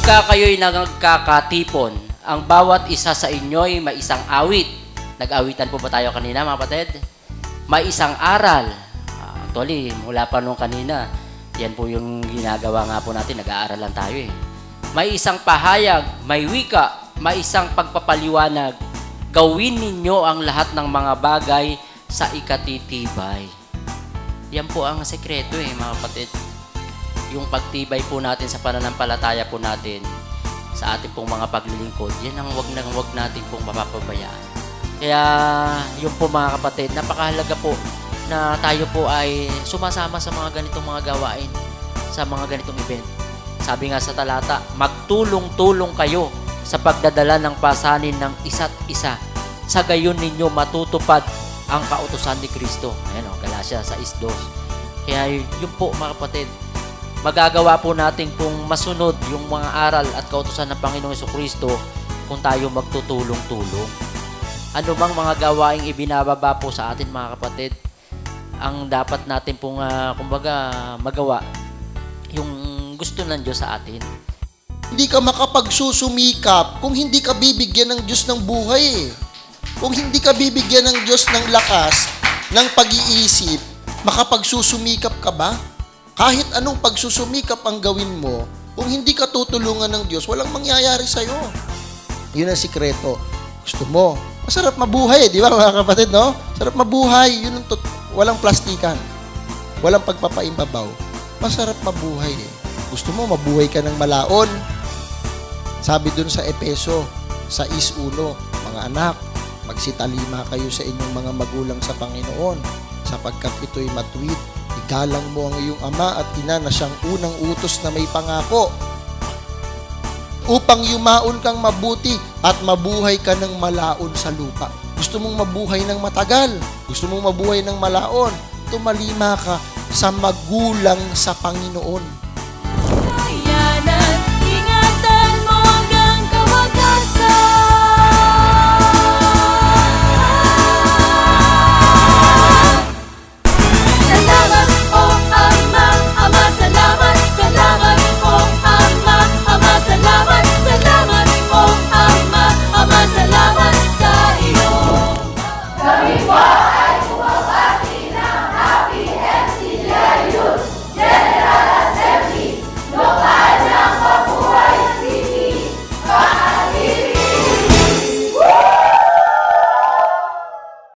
Pagka kayo'y nagkakatipon, ang bawat isa sa inyo'y may isang awit. Nag-awitan po ba tayo kanina, mga kapatid? May isang aral. Actually, mula pa nung kanina, yan po yung ginagawa nga po natin, nag-aaral lang tayo eh. May isang pahayag, may wika, may isang pagpapaliwanag. Gawin ninyo ang lahat ng mga bagay sa ikatitibay. Yan po ang sekreto eh, mga kapatid. Yung pagtibay po natin sa pananampalataya po natin sa ating pong mga paglilingkod, yan ang wag natin pong mapapabayaan. Kaya yung po mga kapatid, napakahalaga po na tayo po ay sumasama sa mga ganitong mga gawain, sa mga ganitong event. Sabi nga sa talata, magtulong-tulong kayo sa pagdadala ng pasanin ng isa't isa. Sa gayon ninyo matutupad ang kautusan ni Kristo. Ayan o, Galatia 6:2. Kaya yun po mga kapatid, magagawa po natin kung masunod yung mga aral at kautusan ng Panginoong Jesucristo kung tayo magtutulong-tulong. Ano bang mga gawaing ibinababa po sa atin mga kapatid, ang dapat natin pong magawa, yung gusto ng Diyos sa atin. Hindi ka makapagsusumikap kung hindi ka bibigyan ng Diyos ng buhay eh. Kung hindi ka bibigyan ng Diyos ng lakas, ng pag-iisip, makapagsusumikap ka ba? Kahit anong pagsusumikap ang gawin mo, kung hindi ka tutulungan ng Diyos, walang mangyayari sa'yo. Yun ang sikreto. Gusto mo, masarap mabuhay, di ba mga kapatid, no? Sarap mabuhay, yun ang walang plastikan, walang pagpapaimbabaw. Masarap mabuhay eh. Gusto mo, mabuhay ka ng malaon. Sabi dun sa Efeso, 6:1, mga anak, magsitalima kayo sa inyong mga magulang sa Panginoon, sapagkat ito'y matuwid. Igalang mo ang iyong ama at ina na siyang unang utos na may pangako, upang yumaon kang mabuti at mabuhay ka ng malaon sa lupa. Gusto mong mabuhay ng matagal, gusto mong mabuhay ng malaon, tumalima ka sa magulang sa Panginoon.